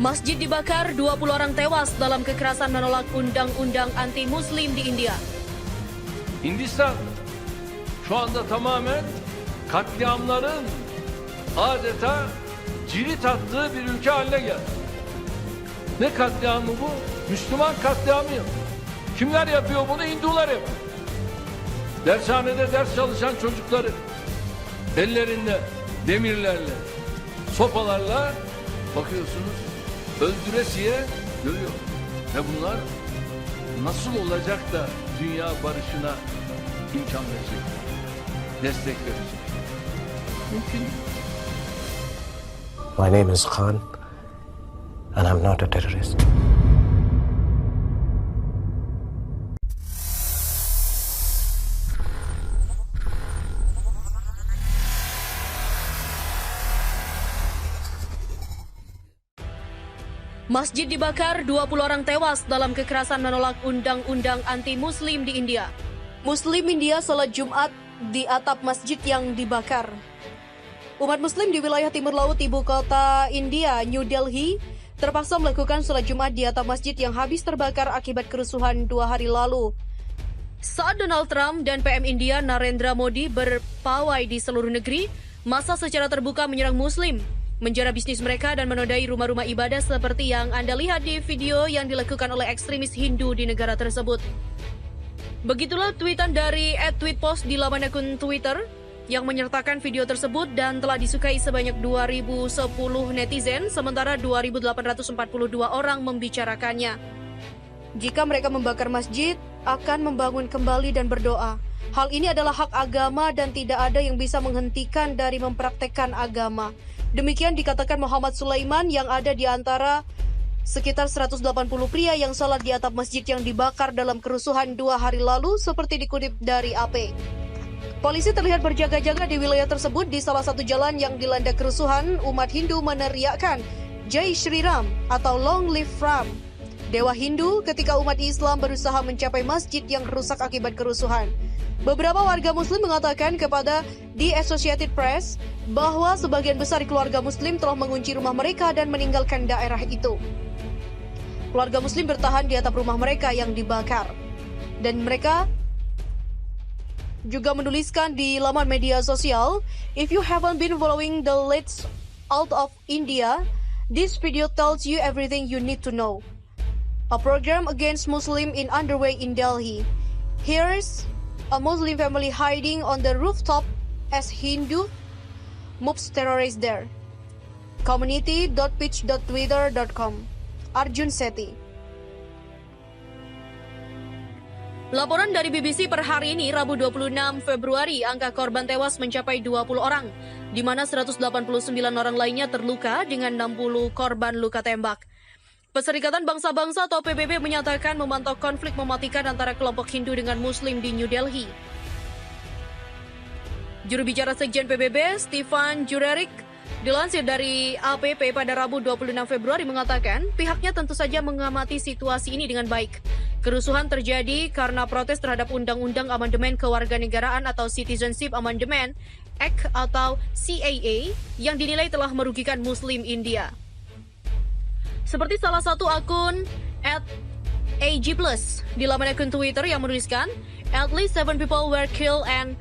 Masjid dibakar, 20 orang tewas dalam kekerasan menolak undang-undang anti-Muslim di India. Hindistan şu anda tamamen katliamların adeta cirit attığı bir ülke haline geldi. Ne katliamı bu? Müslüman katliamı. Kimler yapıyor bunu? Hindular yapıyor. Dershanede ders çalışan çocukları ellerinde demirlerle, sopalarla bakıyorsunuz öldüresiye görüyor. Ve bunlar nasıl olacak da dünya barışına imkan verecek, destek verecek? Mümkün değil. My name is Khan, and I'm not a terrorist. Masjid dibakar, 20 orang tewas dalam kekerasan menolak undang-undang anti-Muslim di India. Muslim India sholat Jumat di atap masjid yang dibakar. Umat Muslim di wilayah timur laut ibu kota India, New Delhi, terpaksa melakukan sholat Jumat di atap masjid yang habis terbakar akibat kerusuhan 2 hari lalu. Saat Donald Trump dan PM India Narendra Modi berpawai di seluruh negeri, massa secara terbuka menyerang Muslim, menjara bisnis mereka dan menodai rumah-rumah ibadah seperti yang Anda lihat di video yang dilakukan oleh ekstremis Hindu di negara tersebut. Begitulah tweetan dari @tweetpost di laman akun Twitter yang menyertakan video tersebut dan telah disukai sebanyak 2010 netizen, sementara 2.842 orang membicarakannya. Jika mereka membakar masjid, akan membangun kembali dan berdoa. Hal ini adalah hak agama dan tidak ada yang bisa menghentikan dari mempraktekkan agama. Demikian dikatakan Muhammad Sulaiman yang ada di antara sekitar 180 pria yang sholat di atap masjid yang dibakar dalam kerusuhan 2 hari lalu seperti dikutip dari AP. Polisi terlihat berjaga-jaga di wilayah tersebut. Di salah satu jalan yang dilanda kerusuhan, umat Hindu meneriakkan Jai Shri Ram atau Long Live Ram, dewa Hindu, ketika umat Islam berusaha mencapai masjid yang rusak akibat kerusuhan. Beberapa warga Muslim mengatakan kepada The Associated Press bahwa sebagian besar keluarga Muslim telah mengunci rumah mereka dan meninggalkan daerah itu. Keluarga Muslim bertahan di atap rumah mereka yang dibakar. Dan mereka juga menuliskan di laman media sosial, "If you haven't been following the leads out of India, this video tells you everything you need to know. A program against Muslim in underway in Delhi. Here's a Muslim family hiding on the rooftop as Hindu moves terrorists there. Community.pitch.twitter.com. Arjun Sethi." Laporan dari BBC per hari ini, Rabu 26 Februari, angka korban tewas mencapai 20 orang, di mana 189 orang lainnya terluka dengan 60 korban luka tembak. Perserikatan Bangsa-Bangsa atau PBB menyatakan memantau konflik mematikan antara kelompok Hindu dengan Muslim di New Delhi. Juru bicara Sekjen PBB, Stefan Jurerik, dilansir dari APP pada Rabu 26 Februari mengatakan pihaknya tentu saja mengamati situasi ini dengan baik. Kerusuhan terjadi karena protes terhadap Undang-Undang Amandemen Kewarganegaraan atau Citizenship Amendment Act atau CAA yang dinilai telah merugikan Muslim India. Seperti salah satu akun @AG+ di laman akun Twitter yang menuliskan, "At least 7 people were killed and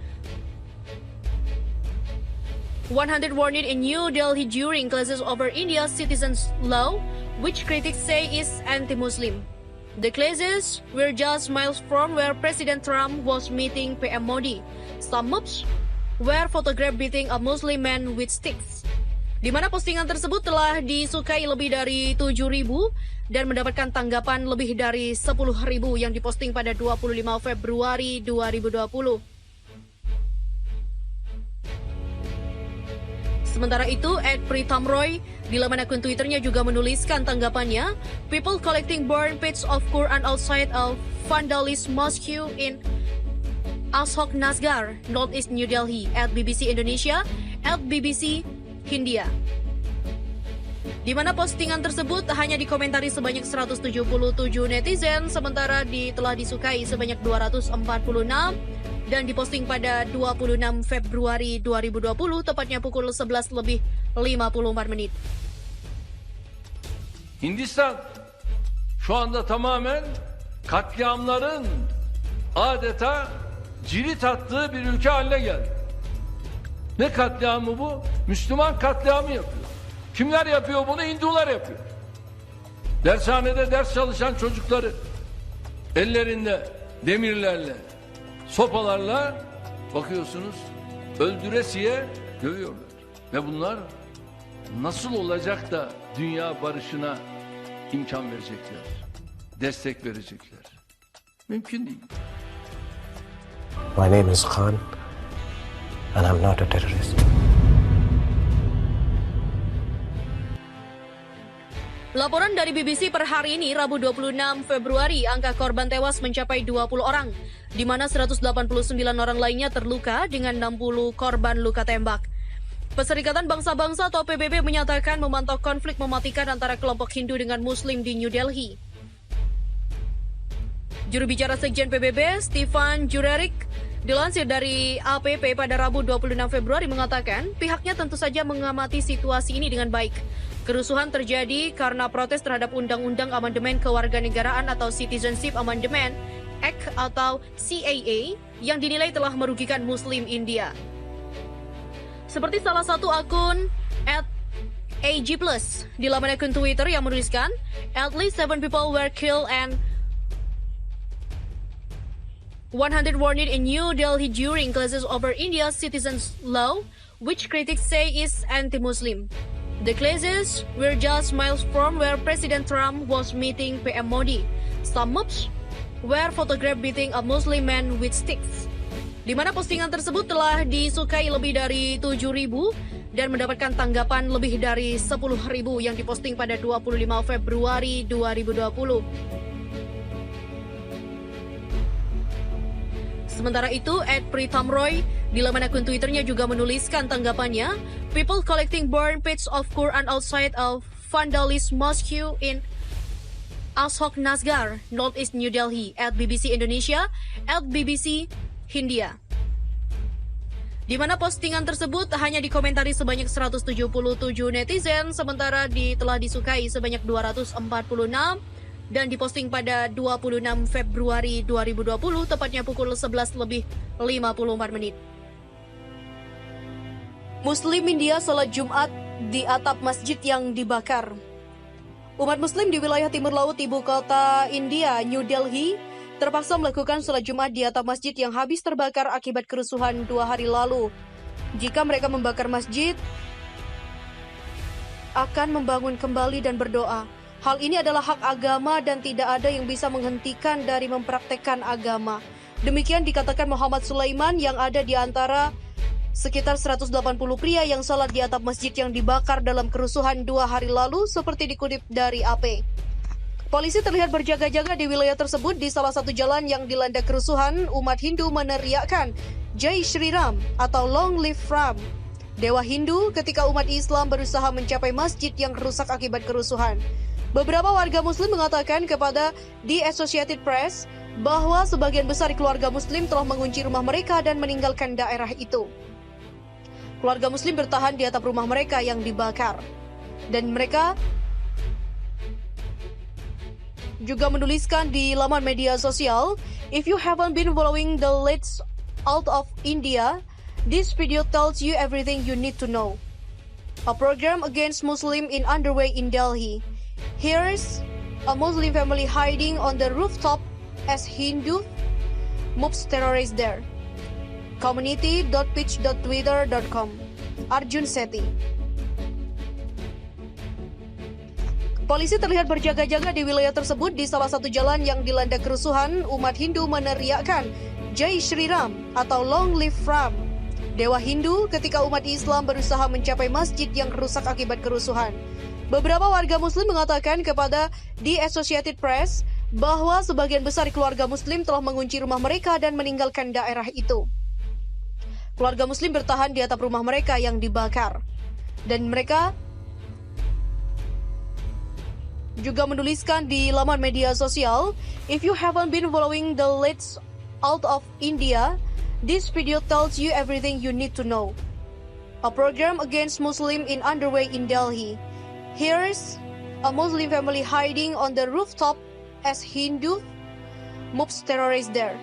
100 wounded in New Delhi during clashes over India's citizens law, which critics say is anti-Muslim. The clashes were just miles from where President Trump was meeting PM Modi. Some mobs were photographed beating a Muslim man with sticks." Di mana postingan tersebut telah disukai lebih dari 7.000 dan mendapatkan tanggapan lebih dari 10.000 yang diposting pada 25 Februari 2020. Sementara itu, @Pritam Roy di laman akun Twitternya juga menuliskan tanggapannya, "People collecting burn pits of Quran outside a vandalist mosque in Ashok Nasgar, Northeast New Delhi," @BBC Indonesia, @BBC Hindia. Di mana postingan tersebut hanya dikomentari sebanyak 177 netizen, sementara telah disukai sebanyak 246 dan diposting pada 26 Februari 2020, tepatnya pukul 11:54. Hindistan şu anda tamamen katliamların adeta cirit attığı bir ülke haline geldi. Ne katliamı bu? Müslüman katliamı yapıyor. Kimler yapıyor bunu? Hindular yapıyor. Dershanede ders çalışan çocukları ellerinde demirlerle, sopalarla bakıyorsunuz öldüresiye dövüyorlar. Ve bunlar nasıl olacak da dünya barışına imkan verecekler, destek verecekler? Mümkün değil. My name is Khan, and I'm not a terrorist. Laporan dari BBC per hari ini, Rabu 26 Februari, angka korban tewas mencapai 20 orang, di mana 189 orang lainnya terluka dengan 60 korban luka tembak. Perserikatan Bangsa-Bangsa atau PBB menyatakan memantau konflik mematikan antara kelompok Hindu dengan Muslim di New Delhi. Juru bicara Sekjen PBB, Stefan Jurerik, dilansir dari APP pada Rabu 26 Februari mengatakan pihaknya tentu saja mengamati situasi ini dengan baik. Kerusuhan terjadi karena protes terhadap Undang-Undang Amandemen Kewarganegaraan atau Citizenship Amendment Act atau CAA yang dinilai telah merugikan Muslim India. Seperti salah satu akun @AG+ di laman akun Twitter yang menuliskan, "At least 7 people were killed and 100 wounded in New Delhi during clashes over India's citizens' law, which critics say is anti-Muslim. The clashes were just miles from where President Trump was meeting PM Modi. Some mobs were photographed beating a Muslim man with sticks." Di mana postingan tersebut telah disukai lebih dari 7.000 dan mendapatkan tanggapan lebih dari 10.000 yang diposting pada 25 Februari 2020. Sementara itu, @Pritam Roy di laman akun Twitternya juga menuliskan tanggapannya, "People collecting burn pits of Quran outside of vandalist mosque in Ashok Nasgar, Northeast New Delhi." @BBC Indonesia, @BBC Hindia. Di mana postingan tersebut hanya dikomentari sebanyak 177 netizen, sementara telah disukai sebanyak 246 dan diposting pada 26 Februari 2020, tepatnya pukul 11:54. Muslim India salat Jumat di atap masjid yang dibakar. Umat Muslim di wilayah timur laut ibu kota India, New Delhi, terpaksa melakukan salat Jumat di atap masjid yang habis terbakar akibat kerusuhan 2 hari lalu. Jika mereka membakar masjid, akan membangun kembali dan berdoa. Hal ini adalah hak agama dan tidak ada yang bisa menghentikan dari mempraktekkan agama. Demikian dikatakan Muhammad Sulaiman yang ada di antara sekitar 180 pria yang salat di atap masjid yang dibakar dalam kerusuhan 2 hari lalu, seperti dikutip dari AP. Polisi terlihat berjaga-jaga di wilayah tersebut. Di salah satu jalan yang dilanda kerusuhan, umat Hindu meneriakkan Jai Shri Ram atau Long Live Ram, dewa Hindu, ketika umat Islam berusaha mencapai masjid yang rusak akibat kerusuhan. Beberapa warga Muslim mengatakan kepada The Associated Press bahwa sebagian besar keluarga Muslim telah mengunci rumah mereka dan meninggalkan daerah itu. Keluarga Muslim bertahan di atap rumah mereka yang dibakar. Dan mereka juga menuliskan di laman media sosial, "If you haven't been following the leads out of India, this video tells you everything you need to know. A program against Muslim in underway in Delhi. Here's a Muslim family hiding on the rooftop as Hindu moves terrorists there. Community.pitch.twitter.com. Arjun Sethi." Polisi terlihat berjaga-jaga di wilayah tersebut. Di salah satu jalan yang dilanda kerusuhan, umat Hindu meneriakkan Jai Shri Ram atau Long Live Ram, dewa Hindu, ketika umat Islam berusaha mencapai masjid yang rusak akibat kerusuhan. Beberapa warga Muslim mengatakan kepada The Associated Press bahwa sebagian besar keluarga Muslim telah mengunci rumah mereka dan meninggalkan daerah itu. Keluarga Muslim bertahan di atap rumah mereka yang dibakar. Dan mereka juga menuliskan di laman media sosial, "If you haven't been following the leads out of India, This video tells you everything you need to know. A program against Muslim in underway in Delhi. Here's a Muslim family hiding on the rooftop as Hindu mobs terrorists there.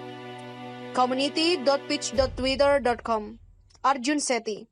Community.pitch.twitter.com. Arjun Sethi.